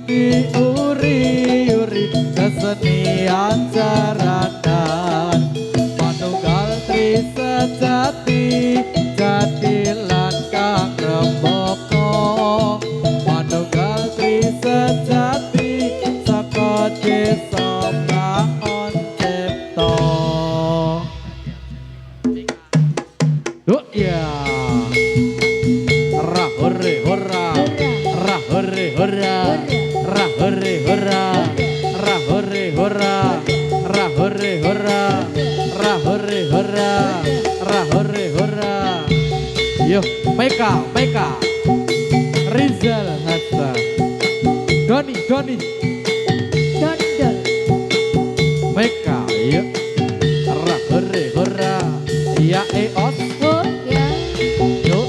diuri-uri kesenian jaranan manunggal tri sejati jadilan kang rembaka manunggal tri sejati saka desa praon cipta ya ra hore hora ra hore hora ra hore hora ra hore hora ra hore hora ra hore hora ra hore hora yo Meka Meka Rizal Hatta Doni Doni Dondol Meka yo ra hore hora ya eos oh ya yo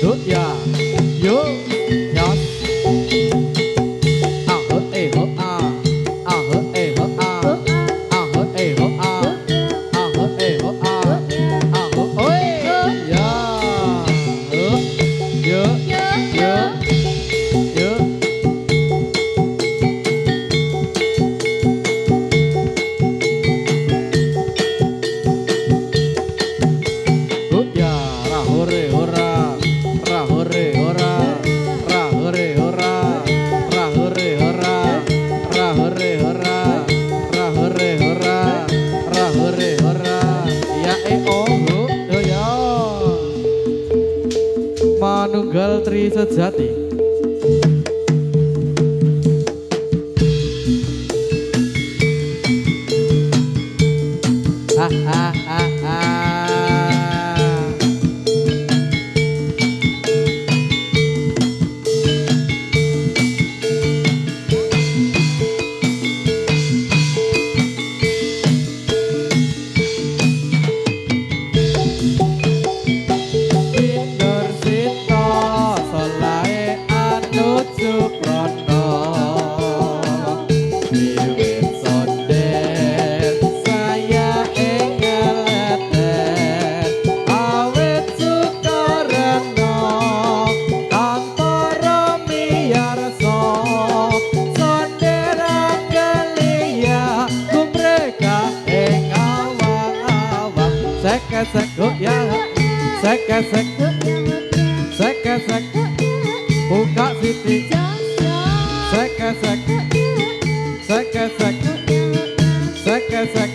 yo ya yo nyos ah ho ho ah ah ho ho ah oh ah ho ho ah ah ho ho ah ah ho oi ya yo yo yo yo ya ra hore hora ra hore hora ra hore hora ra hore hora ra hore hora ra hore hora ra hore hora ya oh yo ya manunggal tri sejati ha ha ha ha Nur Sita solae anut Suprana wiwit sonden saya engeleten awit Sukarna antara miyarsa sondera kelia kumreka ing awang-awang sek-sek ya sek-sek sek-sek buka siti sek-sek sek-sek sek-sek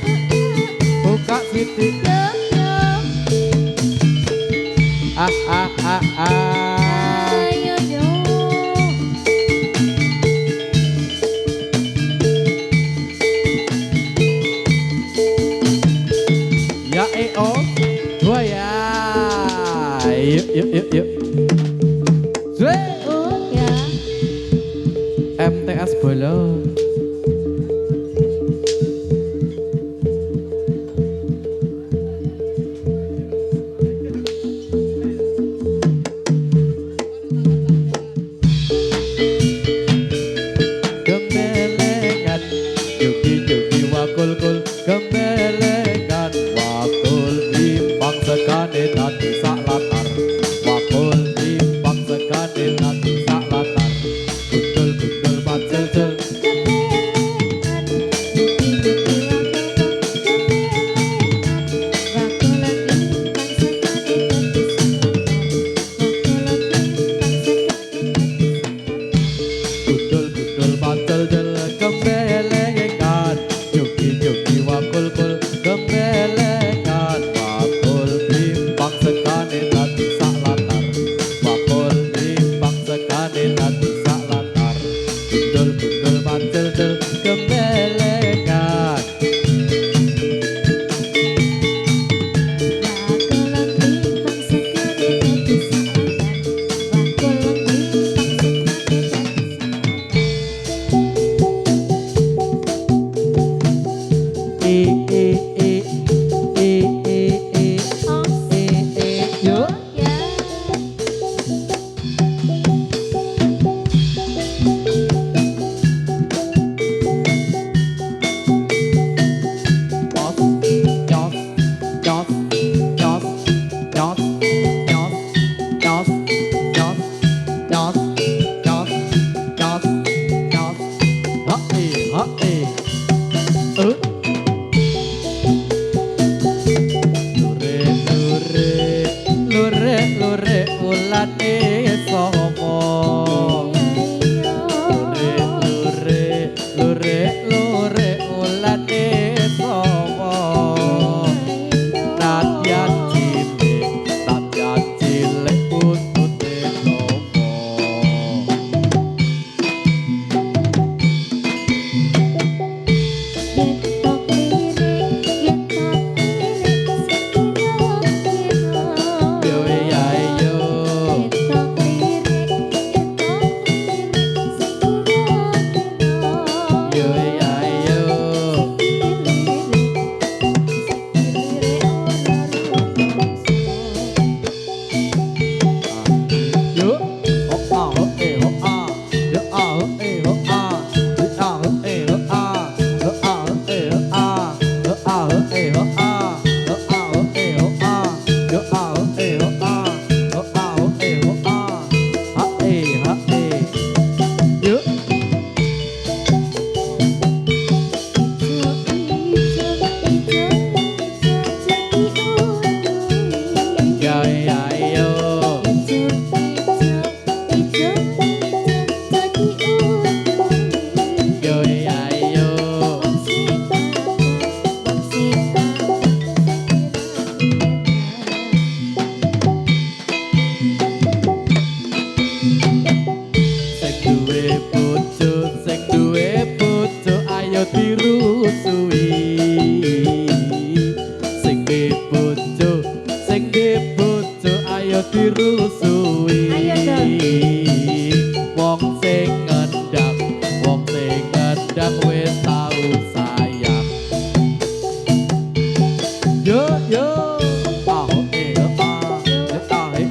buka siti ah ah ah ah ayo yo ya oh dua ya yuk yuk yuk yuk Zwe. oh ya MTS Bolo Gembelengan Juki-juki wakul-kul Gembelengan wakul Timbang sekane tadi sak latar Wakul timbang sekane tadi sak latar Gundul-gundul macel-cel padang wis tau sayang yo yo ah eh ah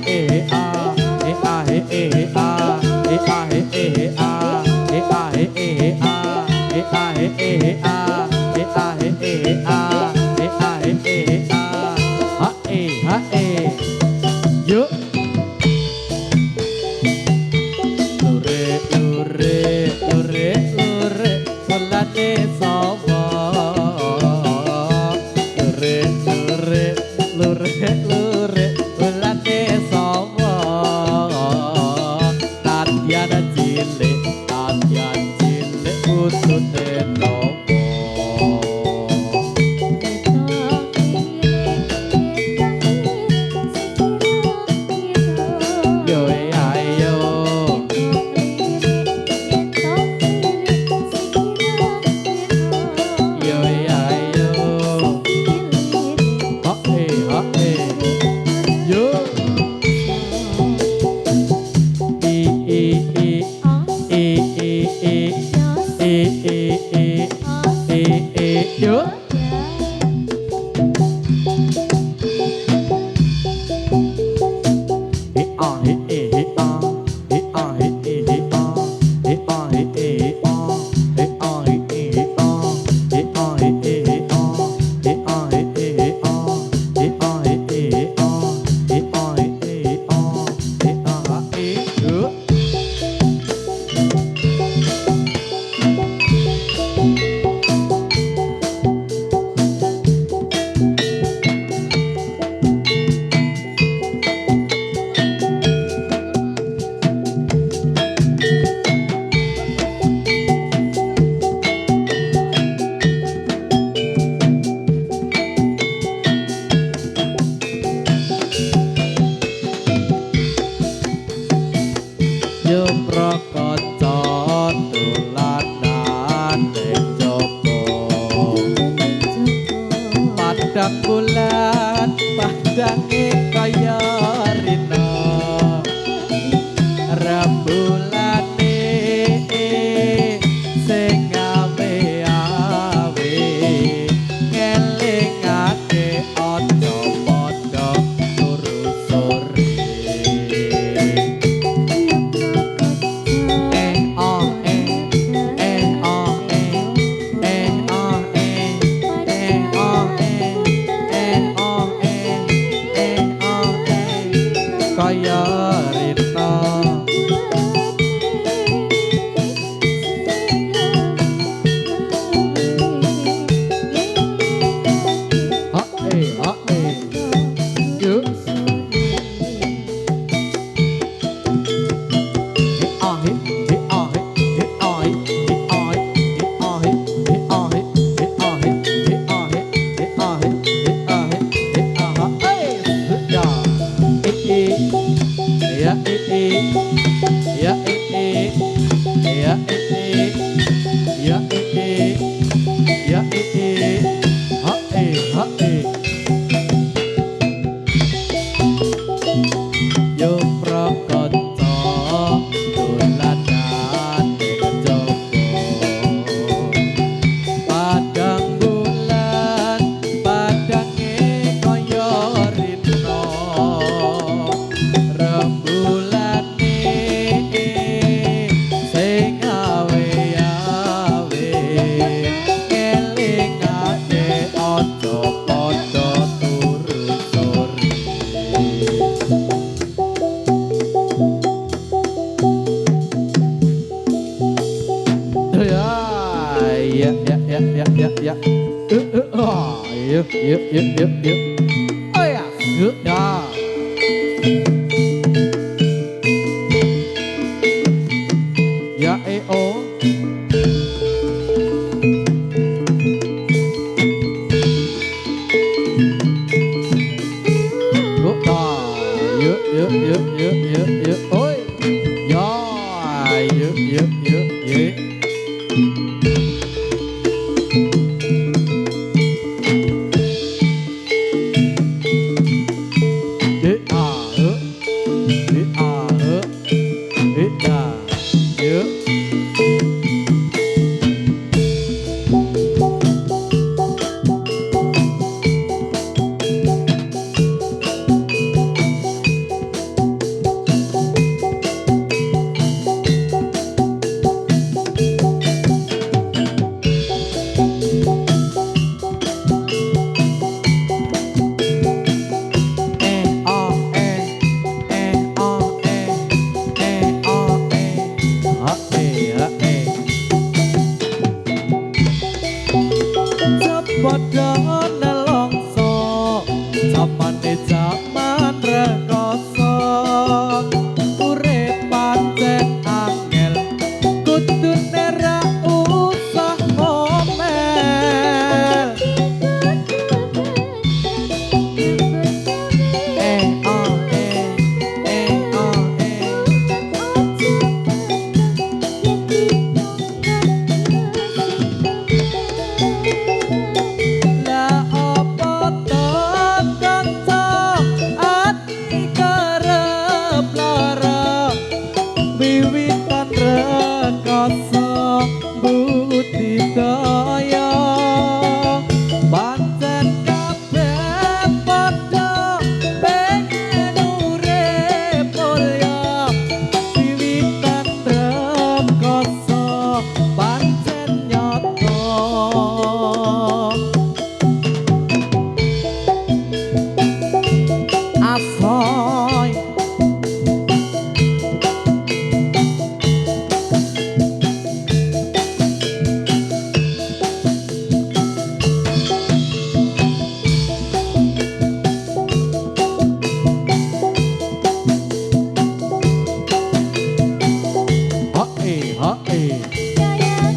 eh ah eh ah eh ah eh ah eh ah eh ah eh ah eh ah eh ah eh ah eh ah eh ah ha eh yo lure lure lure lure solane sapa lure lure lure lure solane sapa tatiana cilik utune nopo yo ayo yo ayo ha yo yo yo prakaca dolanan ning jaba padang bulan padange kaya rina rembulane sing awe-awe ngelingake aja padha turu-turu kaya rina yo ya ya ya ya ya ha yo prakaca dolanan ning jaba padang bulan padange kaya rina rembulane sing awe-awe ngelingake aja padha turu-turu ya oh yuk oh ya sudah ya oh yuk oi ya yuk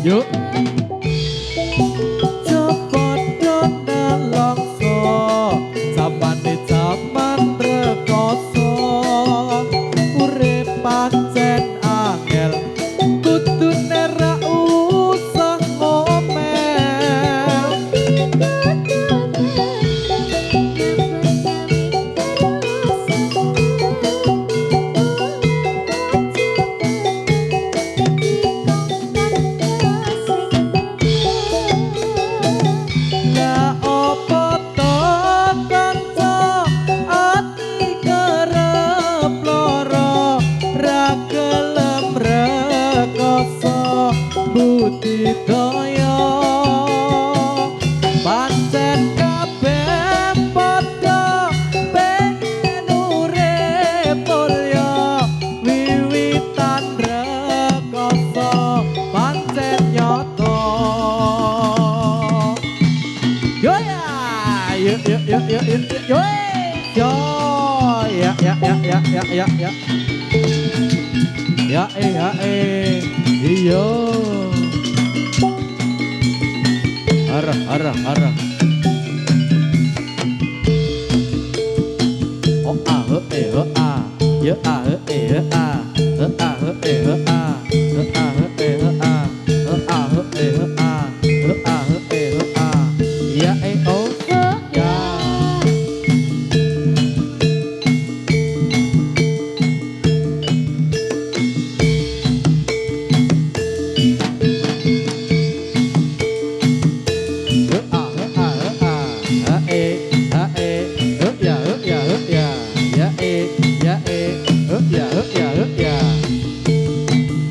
Yuk. Cepot dona longso zamane zaman rekoso urip pancen angel kudune ra usah ngomel la opo to kanca ati kerep loro ra gelem rekoso budidaya pancen kabeh padha pengen urip mulya wiwitan rekoso pancen nyata yo ya yo yo yo yo yo yo yo ya ya ya ya ya ya ya ya iyo Arah, arah, arah. oh ah he ah yo ah he ah ah he ah ah he ah ah he ah ya oh ya yo yo ya ya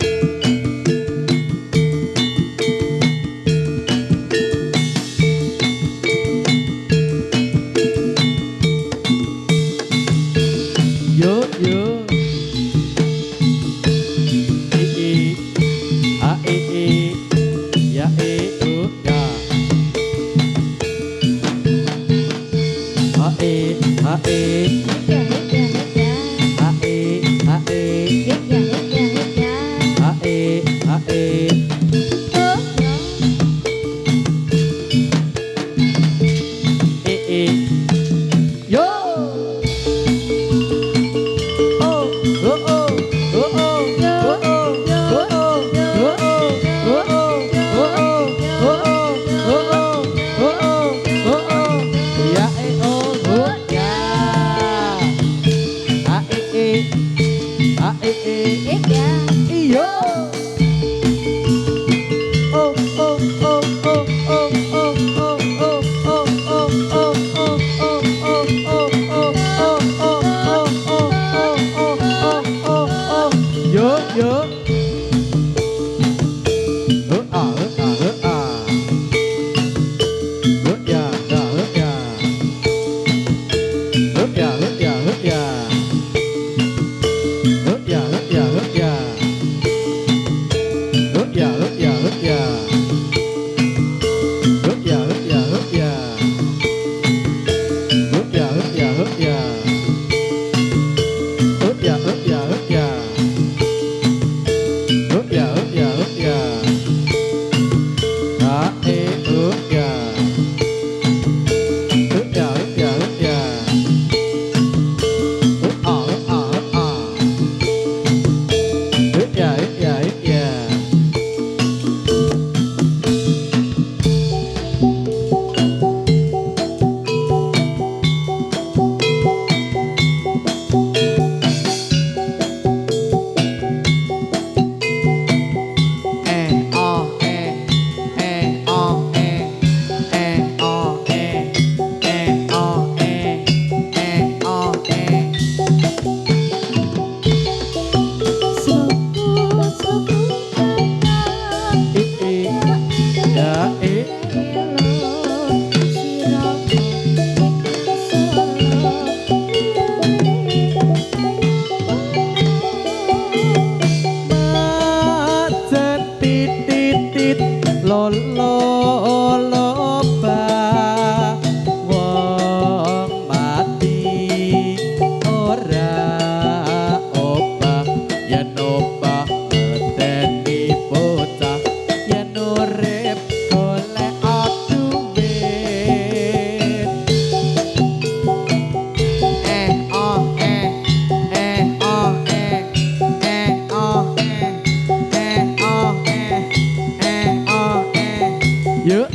Yo,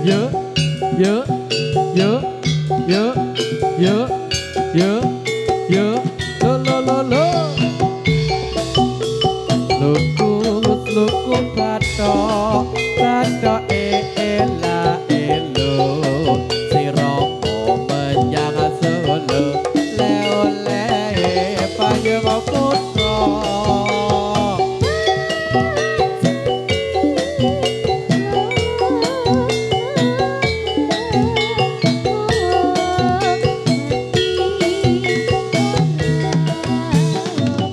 yo, yo, yo, yo, yo, yo, yo, lo, lo, lo. Luku batok, batok la elo, siropo menjangan solo, le panjang putra.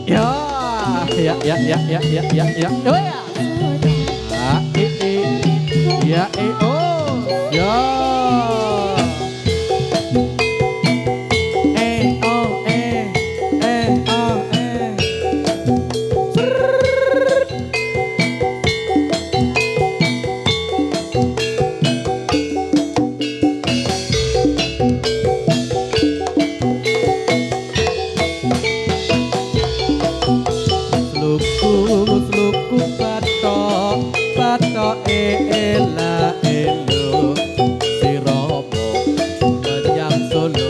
Ya. Oh ya. Ya, oh. Ya. Luku batok la elo siropo menyang solo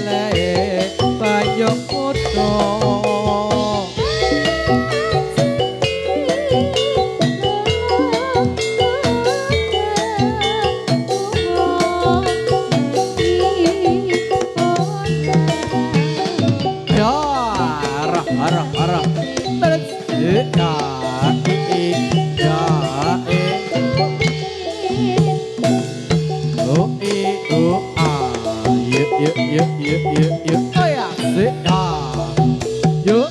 le banyak foto ya arah Yuk, oh ya, sih, yuk.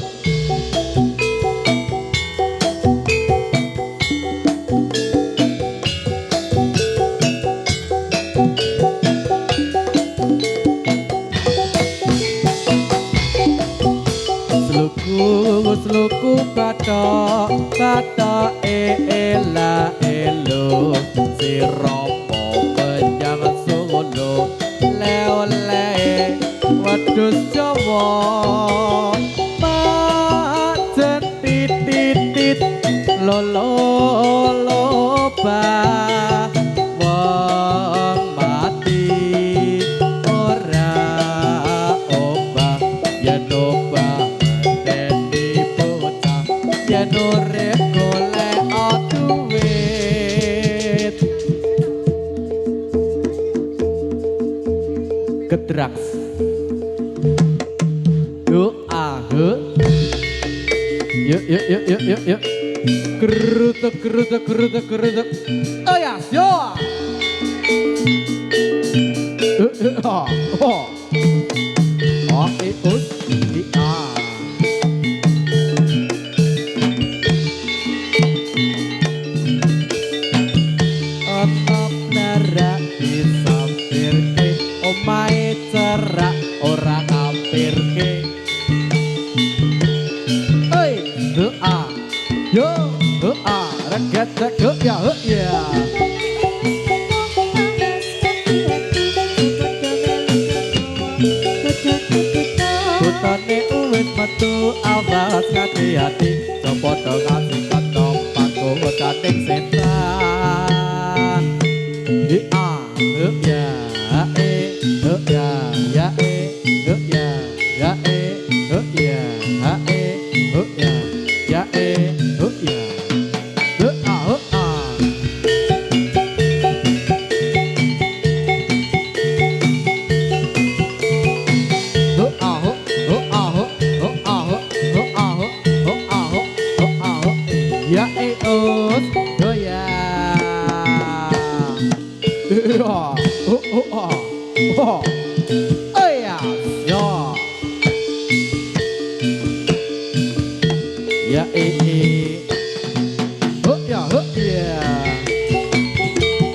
Seluku batok la elo siropo penjangan solo le wedhus Jawa pancen titit lolo ba wong mati ora obah yen obah dadi bocah yen urip golek duit gedraks Yuk. Kerutuk. Oh ya, yo. Ikut. Otop nerak disampirke, omahe cerak ora ngampirke. Yo, rakyat ya. Putane uwit metu awas hati-hati, copodo ngasih kantong paku kating setan.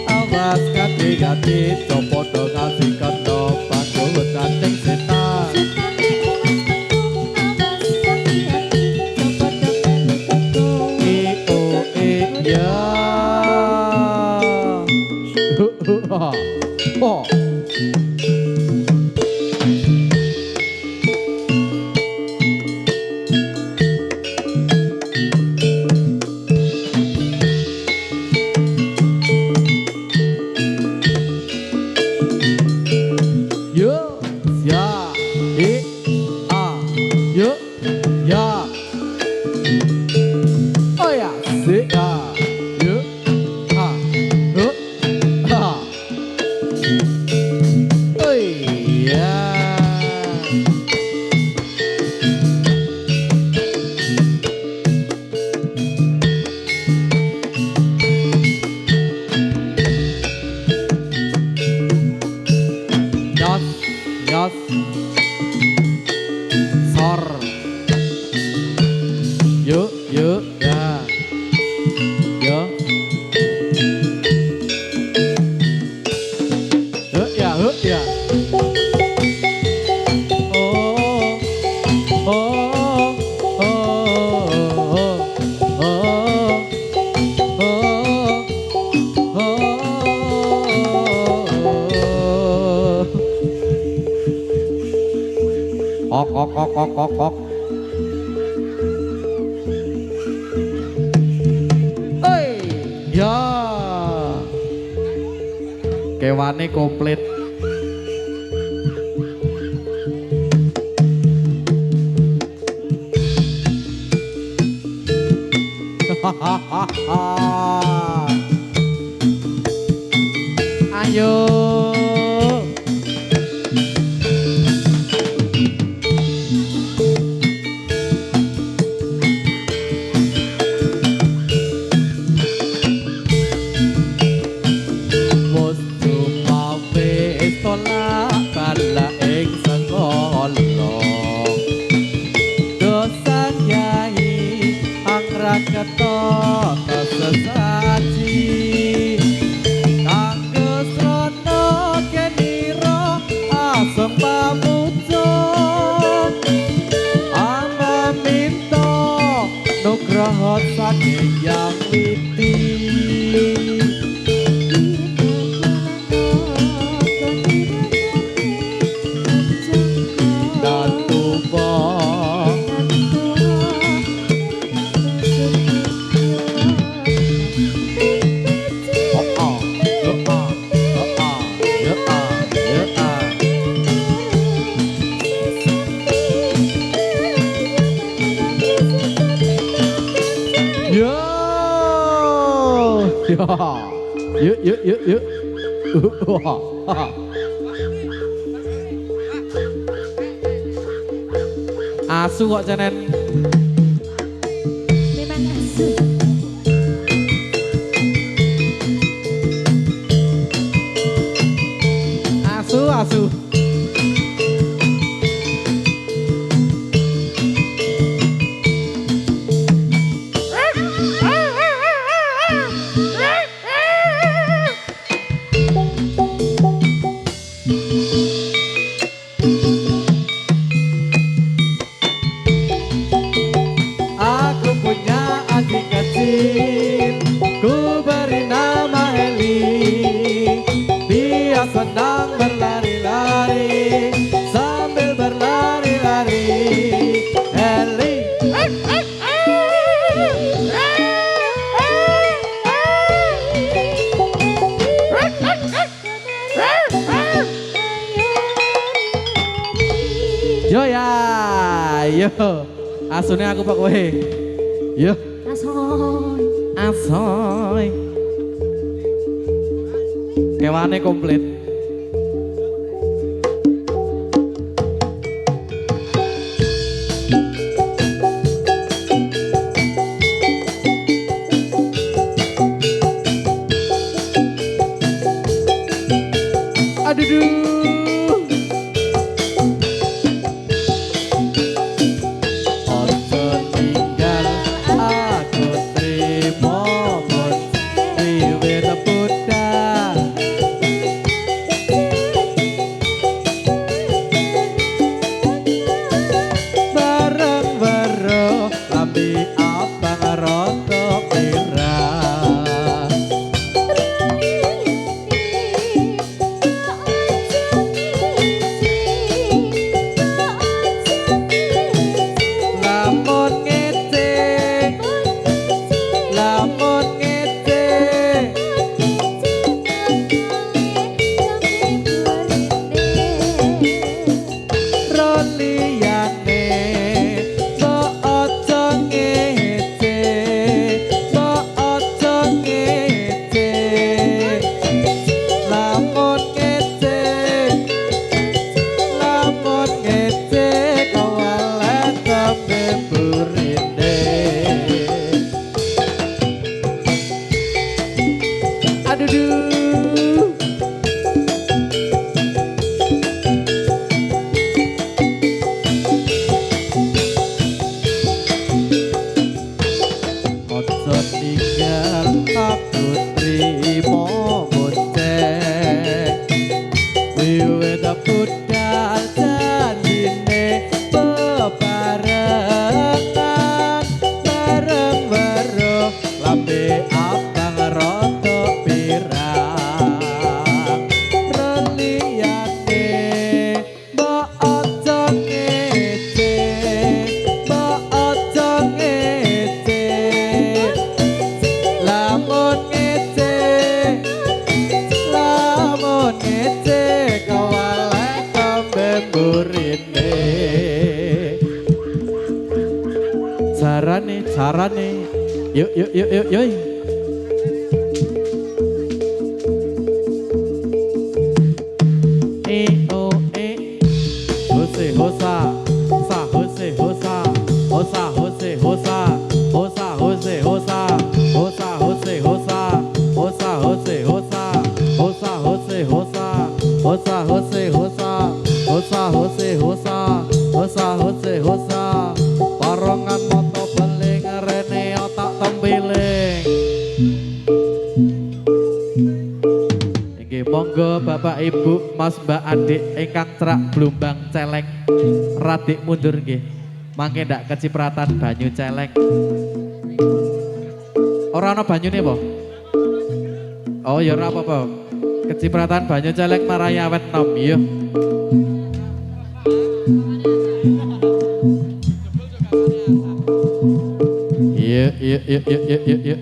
Awas kati-kati copodo ngasih kantong paku kating setan. kok. Oi, ya. Kewane komplit. Ayo. Kata kesesaji kanggo srana kenira asem pamuja ama minta nugraha saking Yang Widi Yuk. Asu kok cenen. Memang asu. Asu. Senang berlari-lari sambil berlari-lari Eli yo ya yo asune aku pak kowe yo asoy kewane komplit. Lambe abang rada pirang suarane. Yuk yuk yuk yuk yuk. O e hose hosa sa hose hosa hosa hose hosa hosa hose hosa hosa hose hosa hosa hose hosa hosa hose hosa hosa hose hosa hosa hose hosa hosa hose hosa parongan moto beling rene otak tempiling. Nggih monggo Bapak Ibu Mas Mbak Adik ingkang cerak blumbang celeng radik mundur nggih mangke ndak kecipratan banyu celeng. Ora ana banyune apa? Oh ya ora apa-apa. Kecipratan banyu celeng marai awet nom ya. Iya iya iya iya iya iya.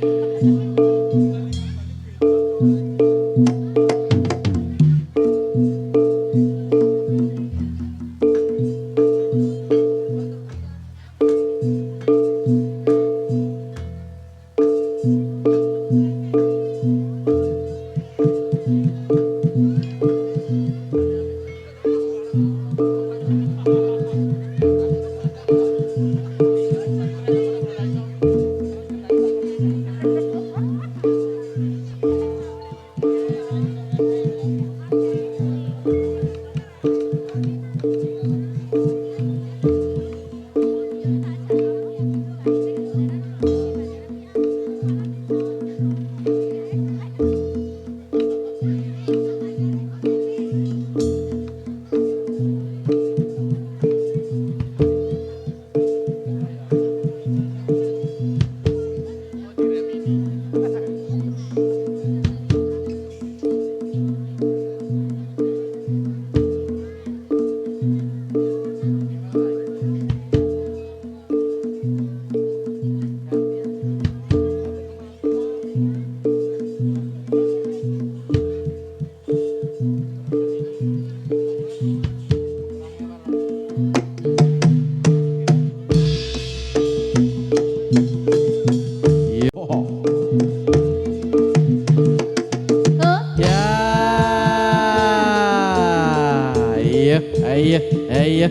Iya, iya.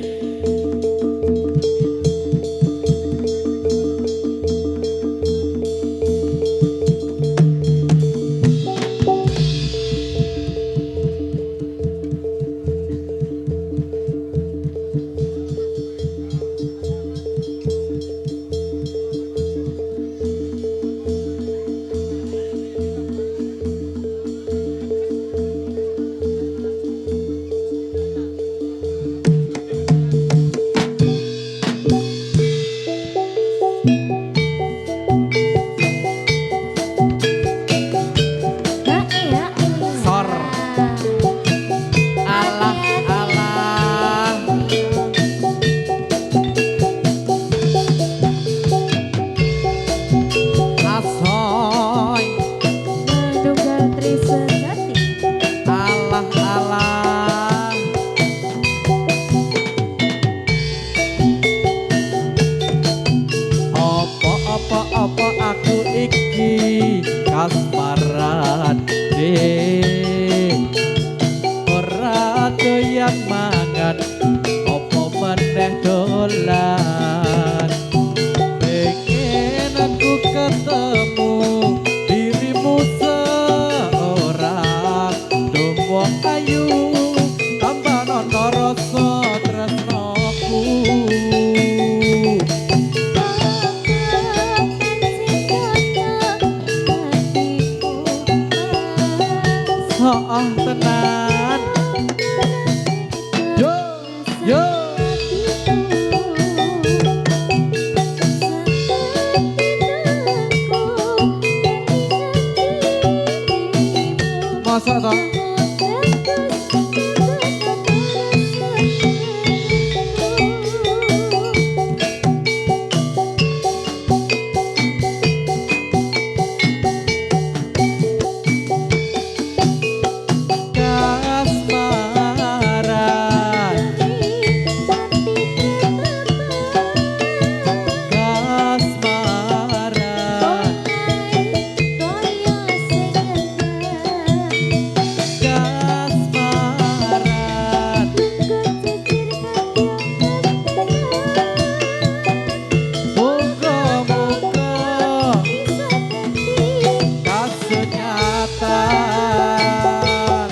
Selatan.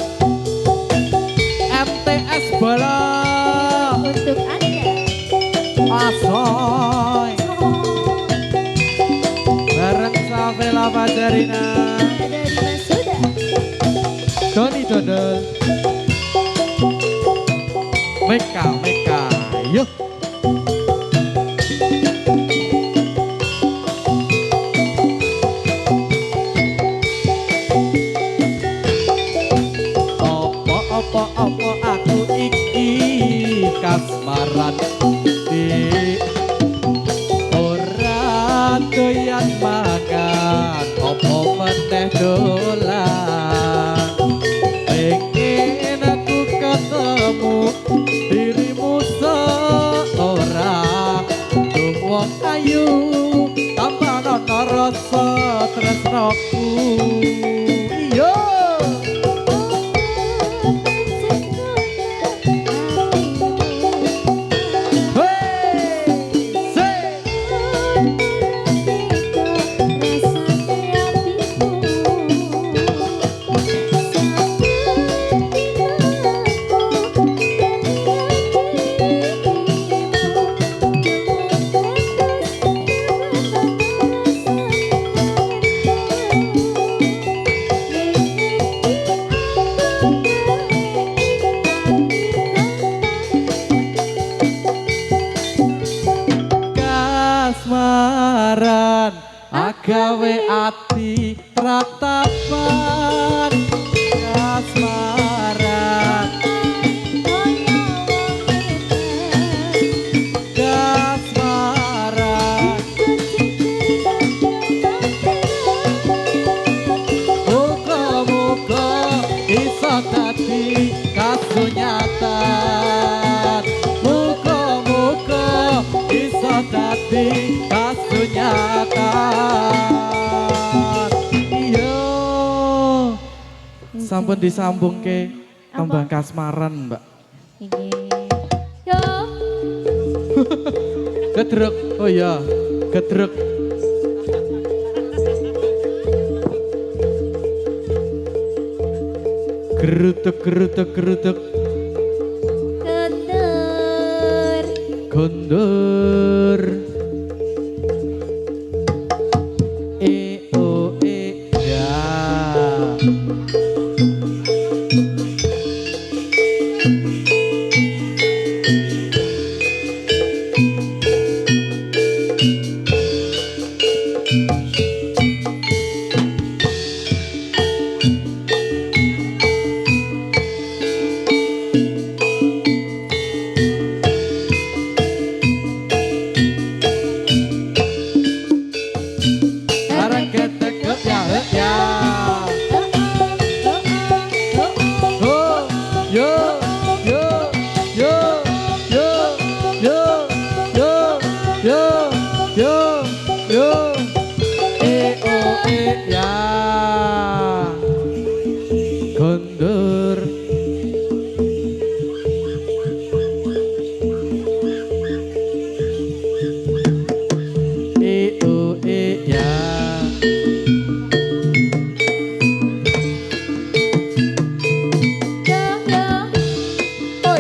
MTS Bola Untuk Anda. Asoy bareng Safela Fajarina Dari Mas Suda. Doni Dodol Meka yuk. Opo aku iki kasmaran di ora doyan makan opo meneh dolan pengen aku ketemu dirimu seorang dung wong ayu tambah nono rasa tresnoku iya. Kasmaran agawe ati ratapan kasmaran kasmaran muga-muga iso dadi kasunyatan muga-muga iso dadi kasunyatan iya. Sampun disambung ke kembang kasmaran mbak Iki. Yo. gedruk oh iya gedruk gerutuk Kendur. kondur o ya kondur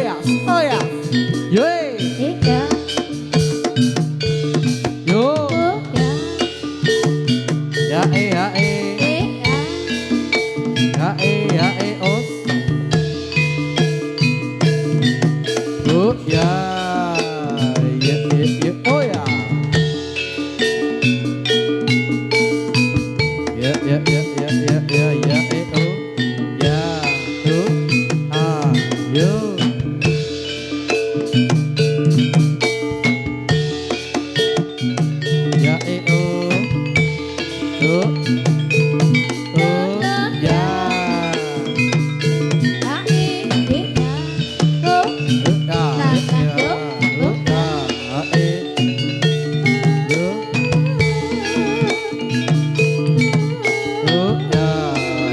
ya oh ya yo Ika. yo Ya. ya Ika. os oh ya oh ya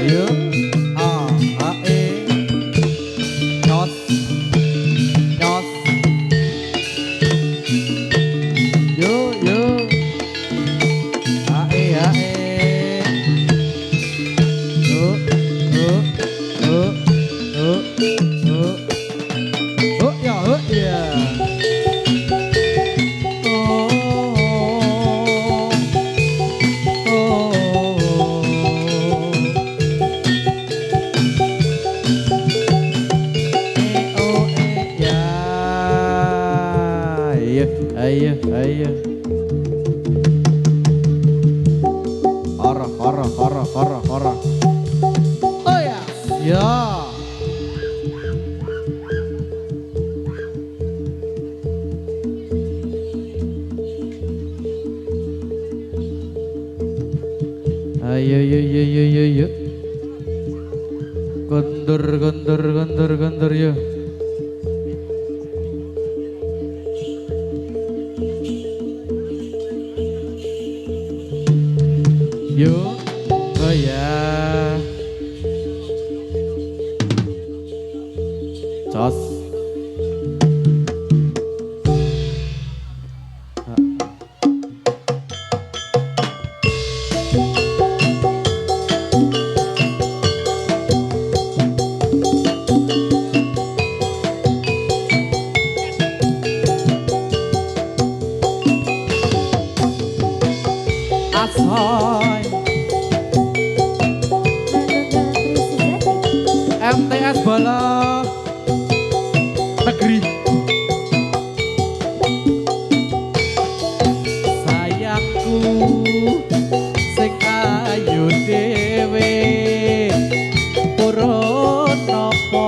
Yo Ayo, ayo. Horo. Oh ya. Ya. Ayo, yo. Gondor yo. Yo, oh ya, cos. Asoy. MTS Bola Negeri. Sayangku sing ayu dhewe purun napa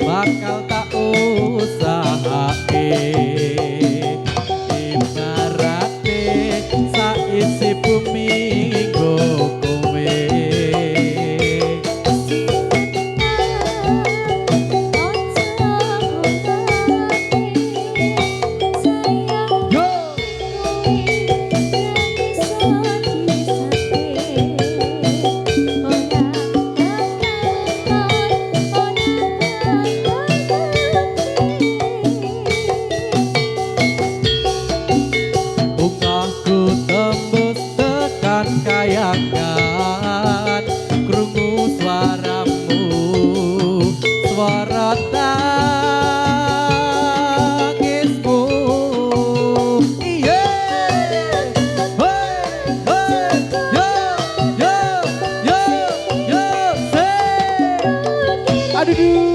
bakal tak usahake ibarate saisi bumi nggo kowe. Kayangan krungu suaramu, suara tangismu. Iye, yo, aduh.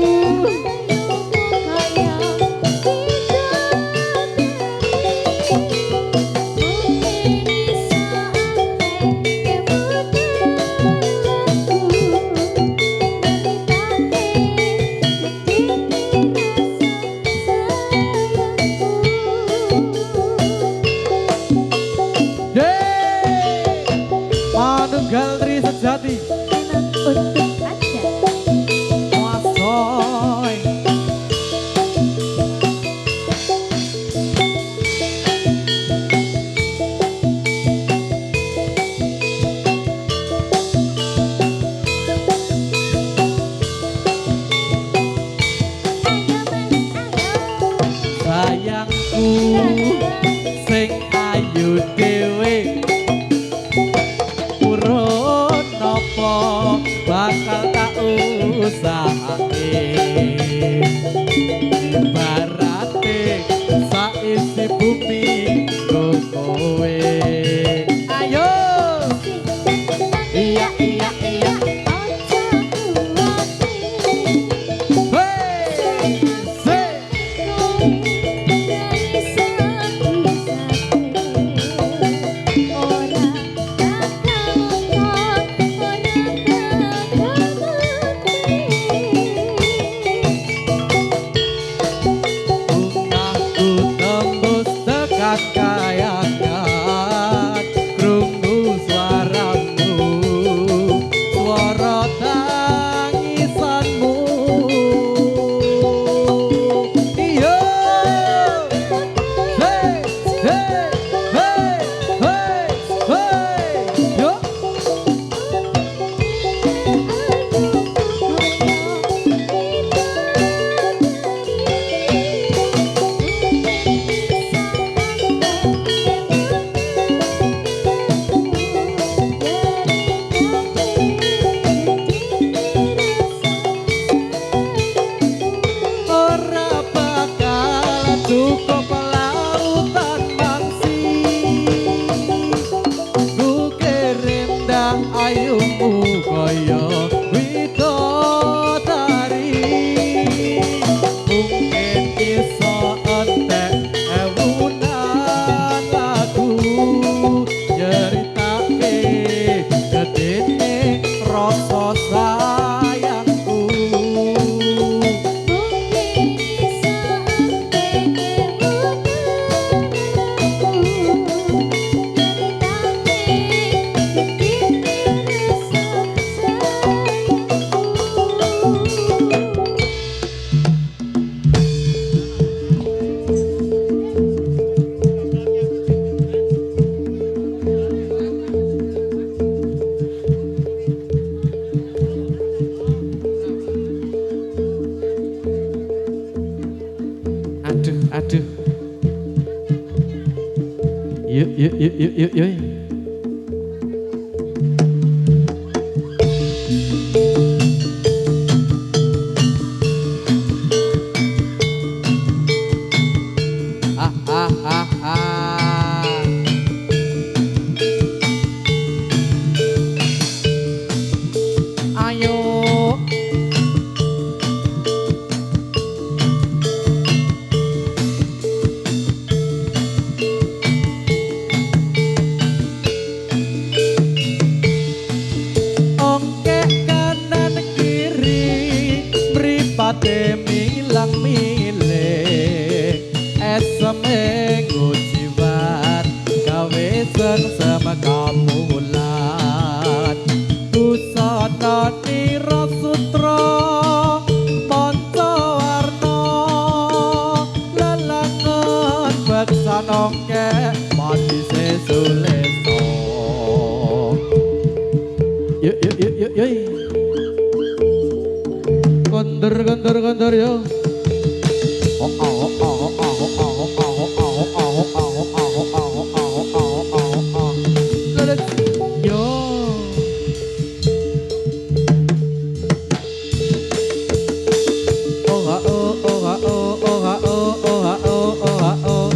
Manunggal Tri Sejati Untuk aja. Wasoy. Sayangku sing ayu dhewe purun napa bakal tak usahake ibarate saisi bumi nggo kowe. Ayo iya kayangan sayangku. Aduh, aduh. Yuk, yuk, yuk, yuk, yuk, yuk. Ah, ah, ah, ah. Ayo. Mripate milang milih eseme ngujiwan gawe sengsem kamulan busana nira sutra manca warna lelangan beksana ke mati sesuleto. Yuk yuk yuk yuk yuk. Kondur kondur kondur yo. Oh oh oh oh oh oh oh oh oh oh oh oh oh. Yo. Oh ha oh oh ha oh oh ha oh oh ha oh oh ha oh.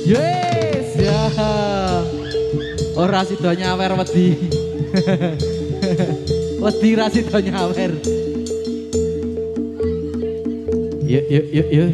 Yes ya. Ora sida nyawer wedi. Wedi ra sida nyawer. Yuk, yuk, yuk, yuk.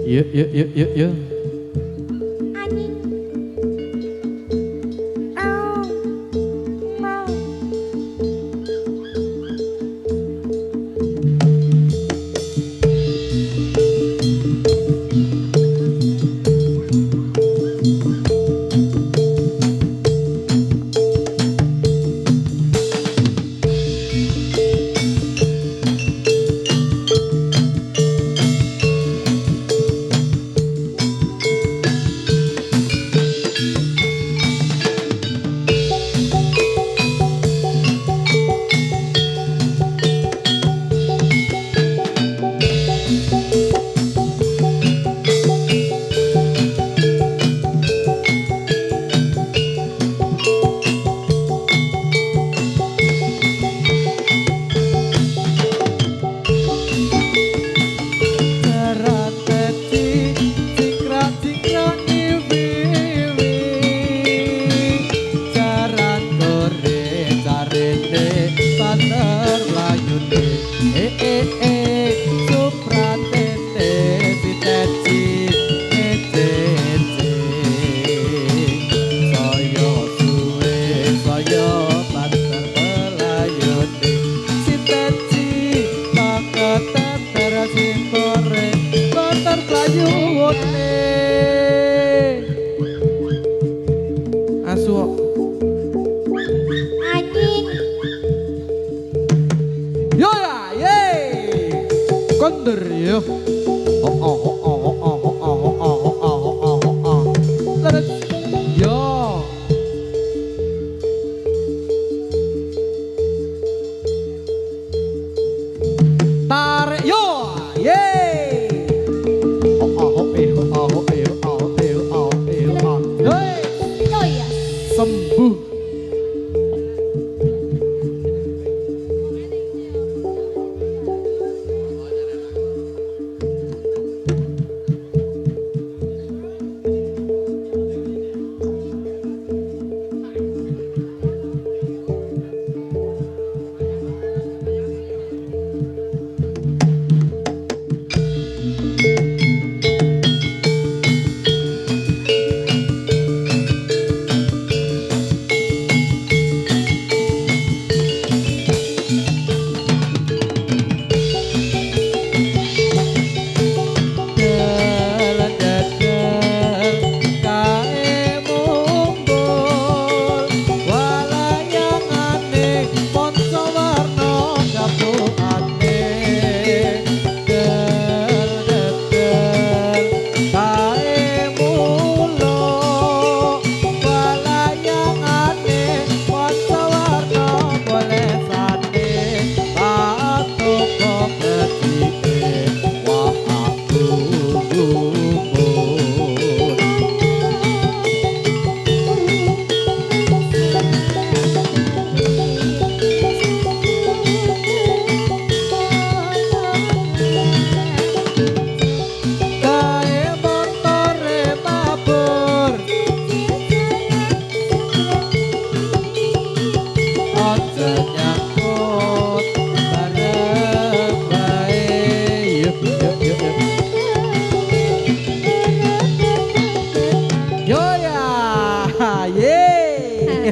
Yuk, yuk, yuk, yuk, yuk.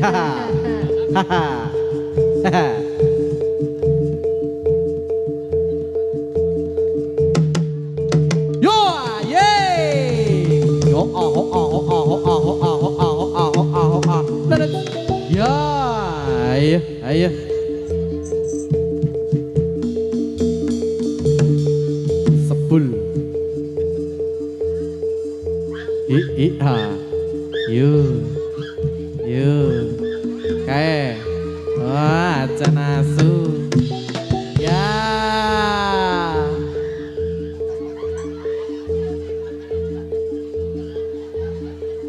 Ya. Haha. Haha. Yo, ye. Yo, ya, ayo, ayo. Sebul. Ha. Yuk. Kae. Wah, acan asu. Ya.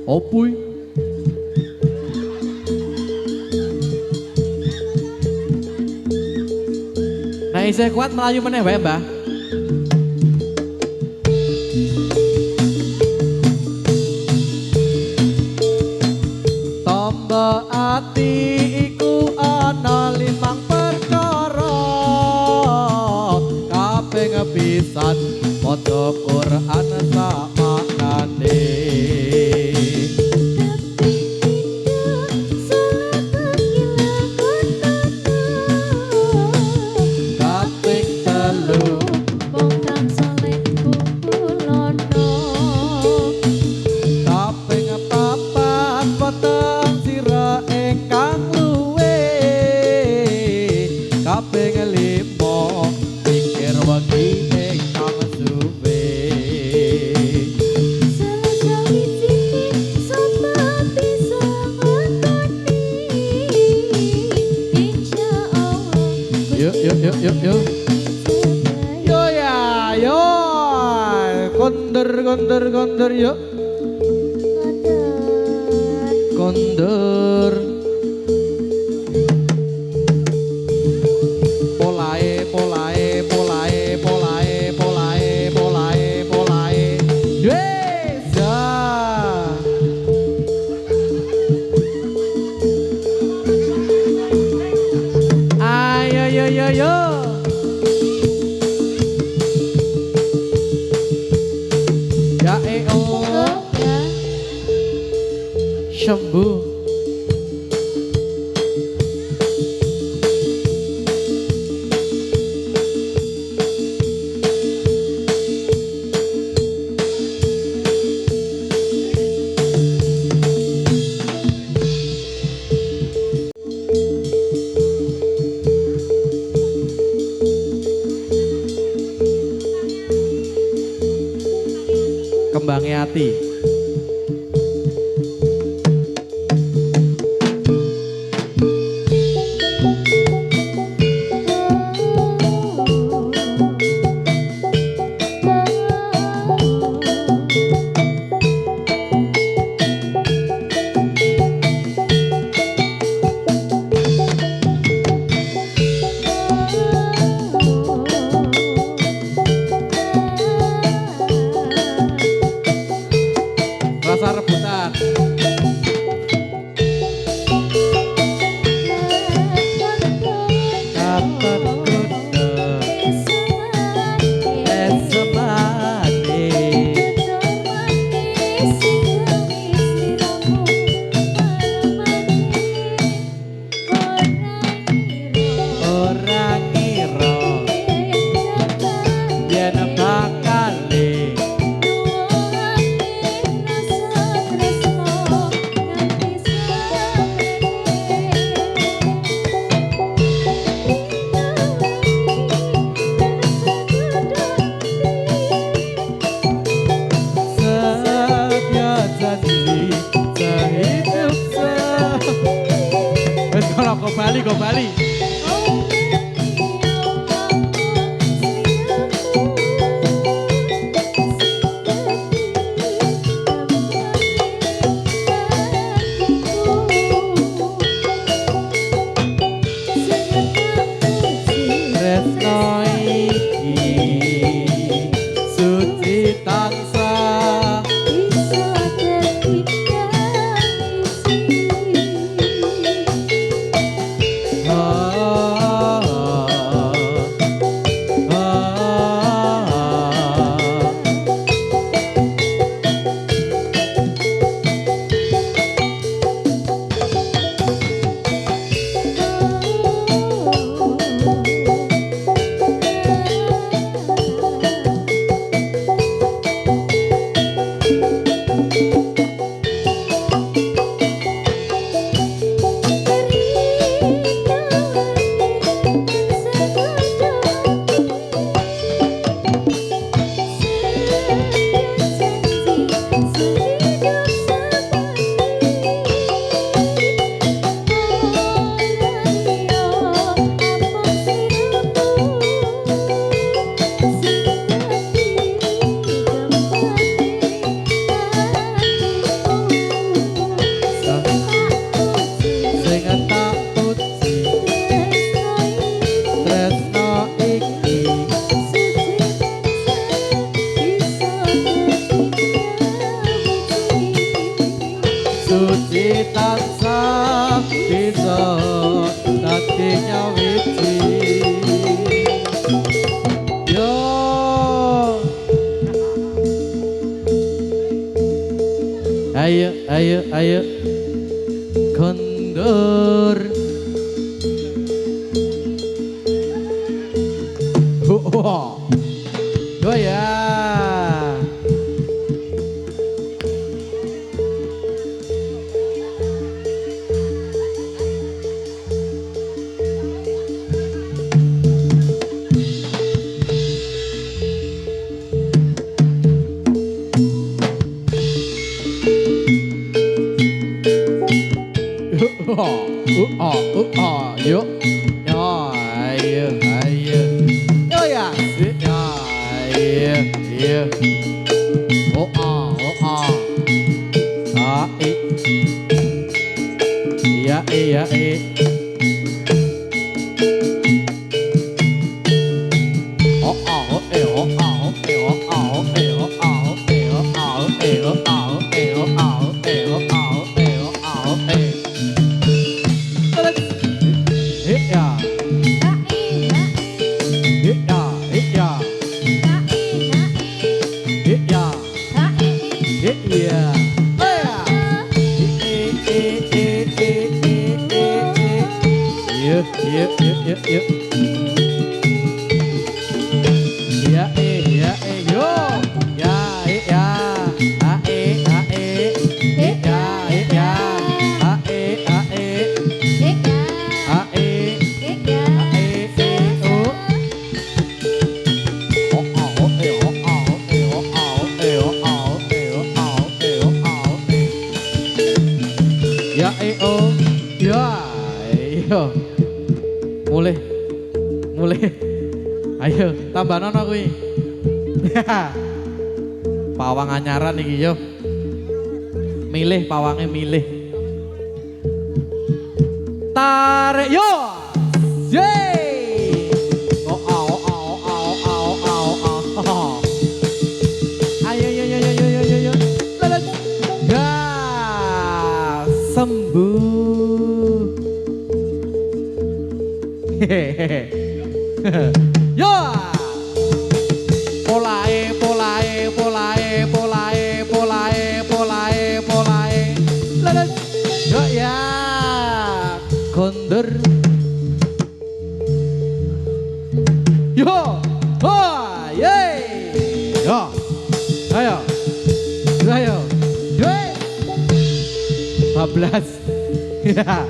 Opui. Nah, isih kuat melayu meneh wae, Mbah. Tombo ati iku ana 5 perkara. Kaping pisan maca Quran sak maknane. Kaping telu Wong kang saleh kumpulono. kaping papat peteng sira ingkang luwe. Kaping limo pikir wengi ingkang suwe. Salah sawijine sapa bisa nglakoni. Insyaallah Yuk. Yo ya, yo. Kondur yuk. Kondur. Polae. Desa. Ayo, yo. Ya ya. Syembu. Kembangnya hati. Rasa rebutan. Kapan kuda semati. Orang ngira yen bakale setia janji sehidup wes kalau kau Bali. Tresno iki suci tansah. Oh tansah bisa dadi nyawiji. Yo ayo ayo ayo kondur. Goyang. Yuk. Yo, ayo, ayo. Yo ya, yo, ayo, ayo. Oh, oh. Ah, iya, iya, iya. Mulai. Ayo, tambah nono kuwi. Pawang anyaran iki yo. Milih pawangnya milih. Tarik yo. Yeay. Ayo. Lelet. Gas sembuh. Yo. Polae. Lelet. Yo ya. Kondur. Yo. Oh, yeay. Yo. Ayo. Yo. 12. Ya.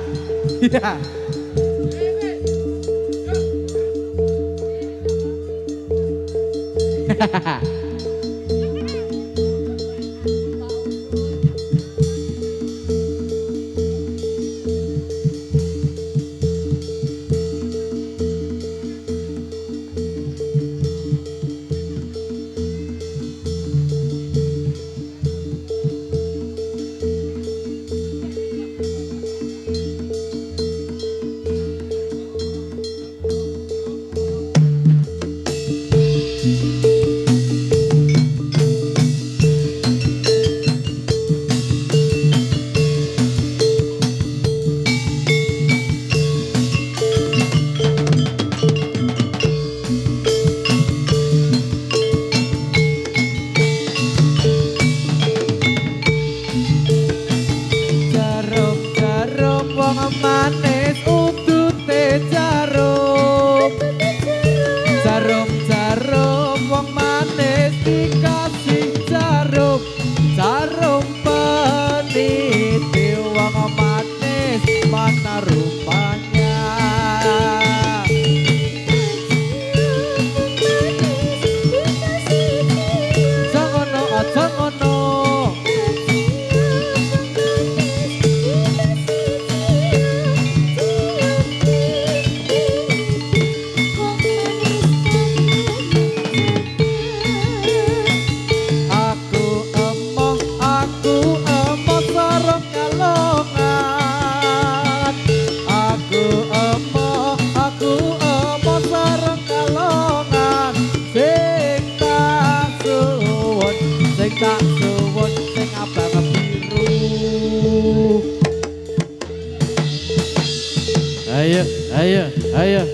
Ayo, ayo.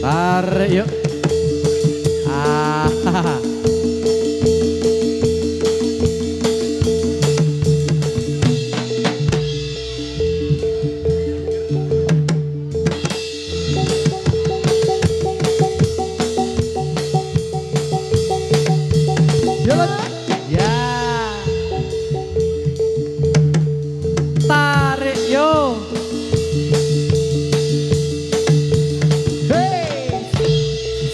Tarik yuk. Ah. Jalan. Ya. Tarik yo. Hey.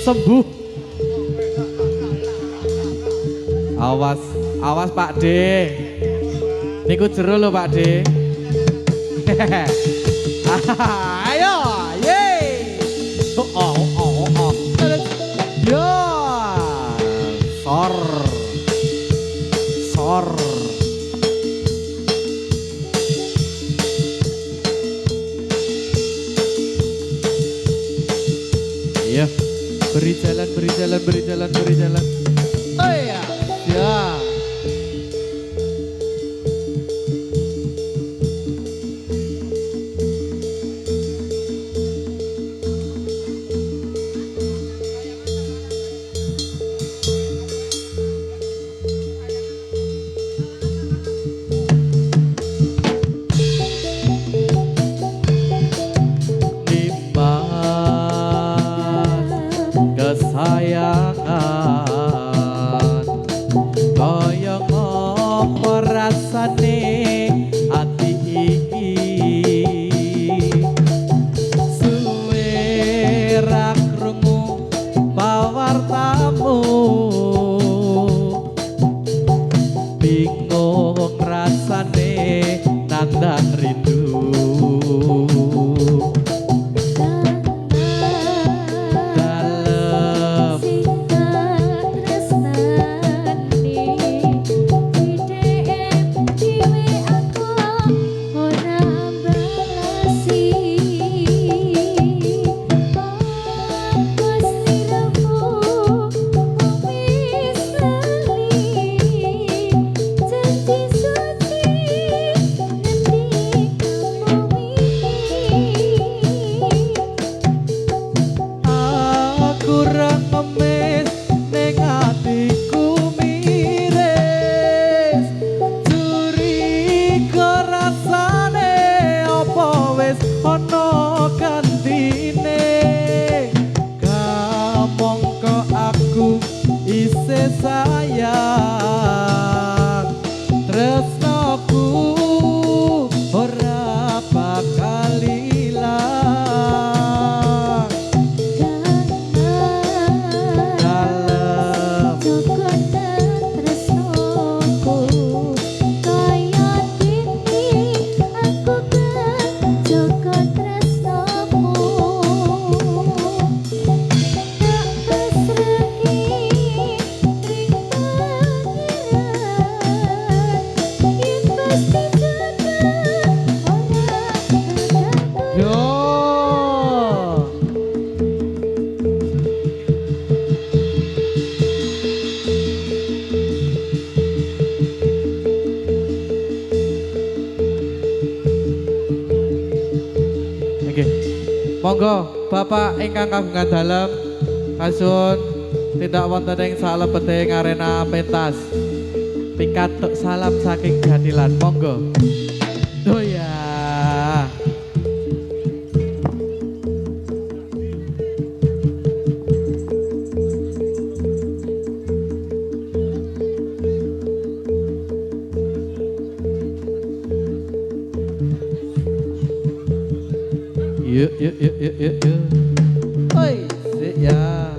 Sembuh. Awas, awas Pak D. Niku jero lho Pak D. Ayo, yeay. Oh, oh, oh. Yo. Sor. Sor. Iya. Beri jalan, beri jalan, beri jalan, beri jalan. Oh iya. Ya. Kesayangan kaya ngopo rasane ati iki suwe ra krungu pawartamu bingung rasane nandang rindu sayang tresnoku ora bakal ilang dalam tresnoku kaya gini aku kan Joko tresnomu tak pasrahke monggo Bapak ingkang kagungan dalem kasun tidak wonten ing salebeting arena pentas pikatuk salam saking Janilan monggo. Oh ya. Yuk, yuk, yuk, yuk, yuk, yuk. Oi, sik ya.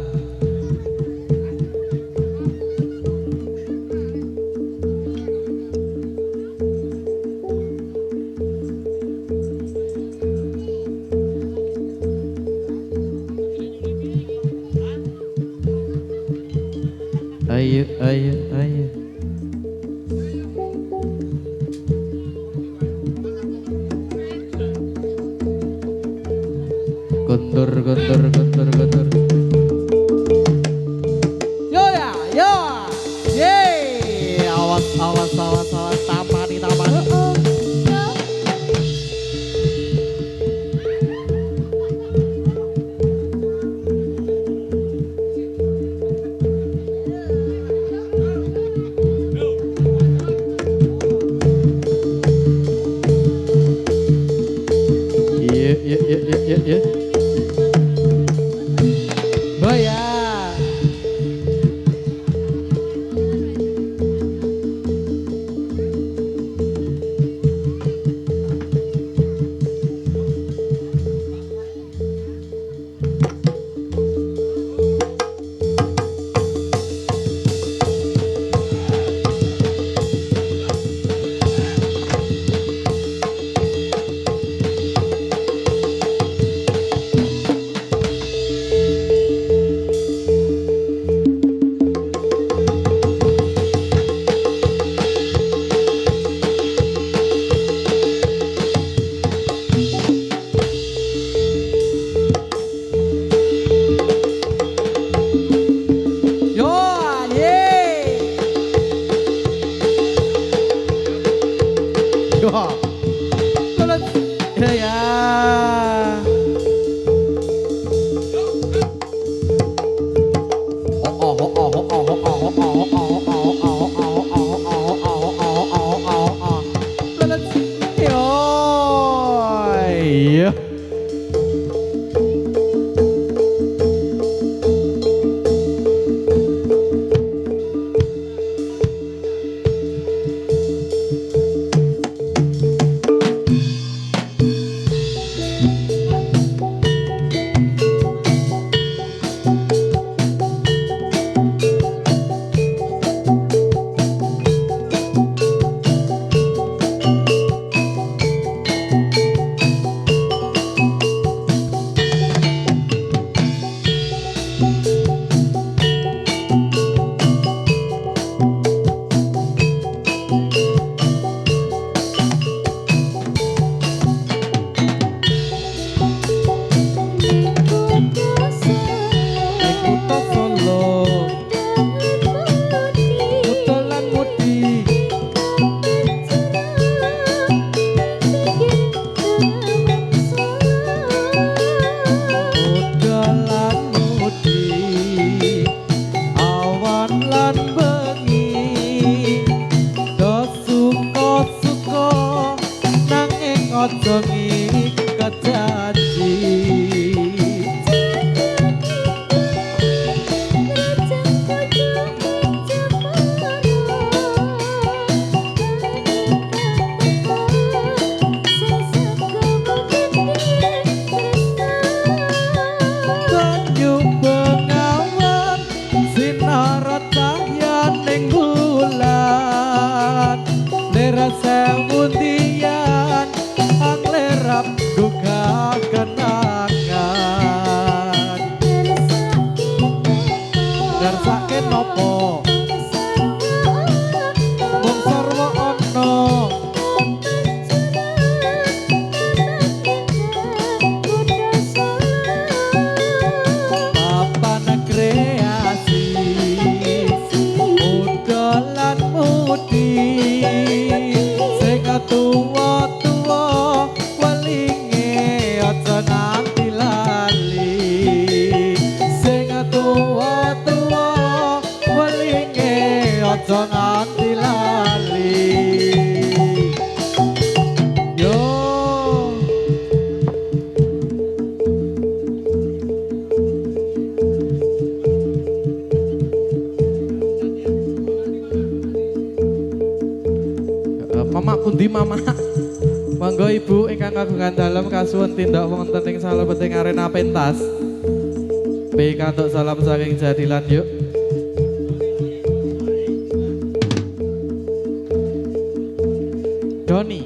Ayo, ayo, ayo. Guntur, guntur, guntur, guntur. Yo ya, yo. Yeay. Awas, awas, awas, awas. Tapani, tapani. ya. Bayar. Yo, ye. Yo. Lelet. Ya. Lelet. Yo. Iya. Kota Solo, Utelan Mudi, Utelan Mudi, awan lan bengi, do suka-suka nanging aja kejanji. Banyu bengawan sinar cahyaning bulan lera sewu dian anglerap duka kenangan ngersake nopo mung sarwa ana papan kreasi udolan mudi sing tuwa-tuwa welinge aja nanti lali sing tuwa-tuwa welinge aja nanti lali yo. Mama pundi mama? Monggo ibu ingkang kagungan dalem kasuwun tindak wonten ing salebeting arena pentas. Pikantuk salam saking Jadilan yuk. Doni.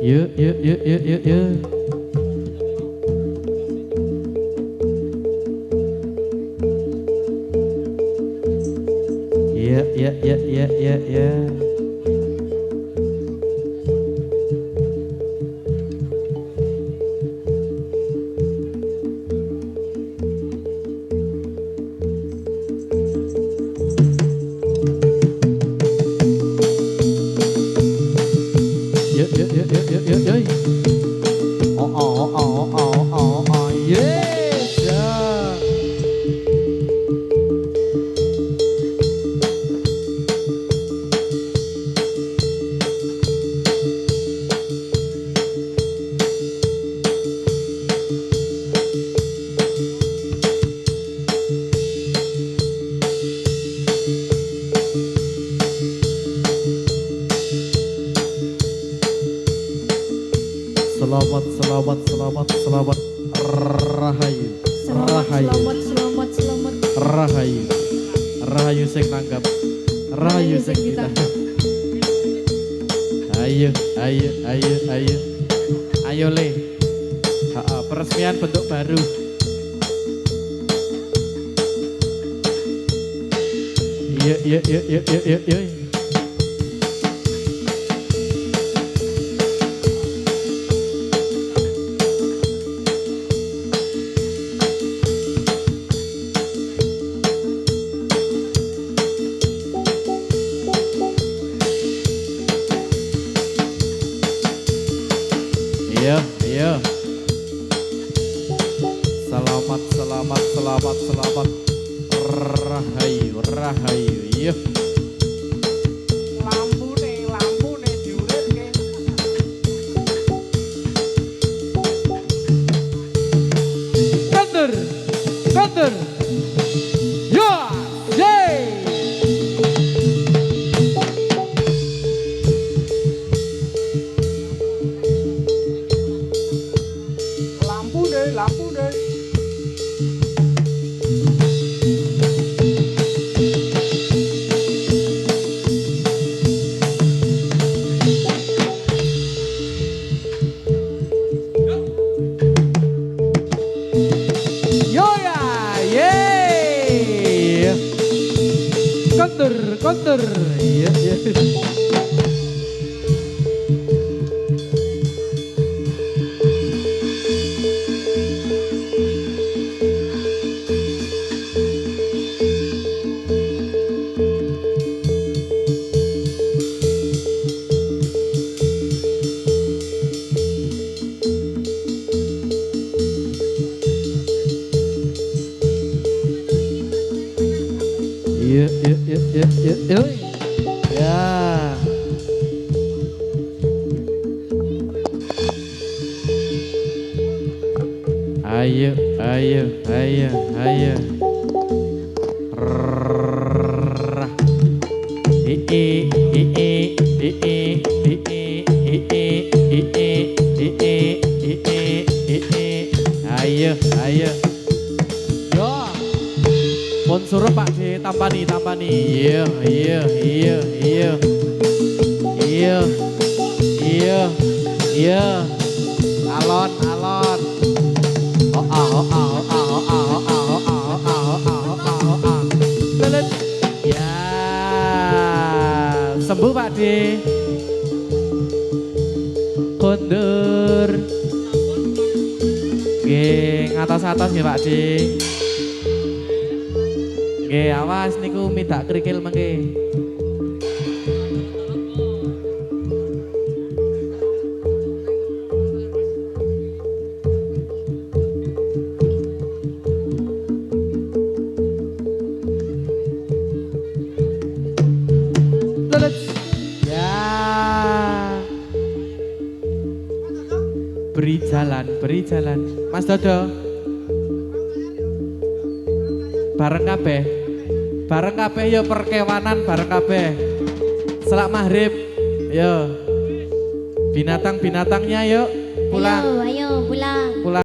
Yuk. Ya. Yuk. Oh, yes. Ya. selamat rahayu. Rahayu. Selamat. Rahayu. Rahayu sing nanggap. Rahayu sing ditangkap. Ayo. Ayo le. Peresmian bentuk baru. Yuk. Iya. Selamat. Rahayu. Iya. Lampu nih diurutke. Kondur. Ya, yey. Lampu deh. Kondur. Iya. Ya. Ayo. Ayo. Yo. Pun suruh Pak ditampani. Iya. Alon. Lelet. Ya. Sembuh Pak D. Kondur. Nggih, ngatos-atos nggih Pak D. Nggih, awas niku midak kerikil mengke. Ya. Beri jalan. Mas Dodo. Bareng kabeh yo perkewanan bareng kabeh. Selak maghrib yo. Binatang-binatangnya yuk pulang. Ayo pulang.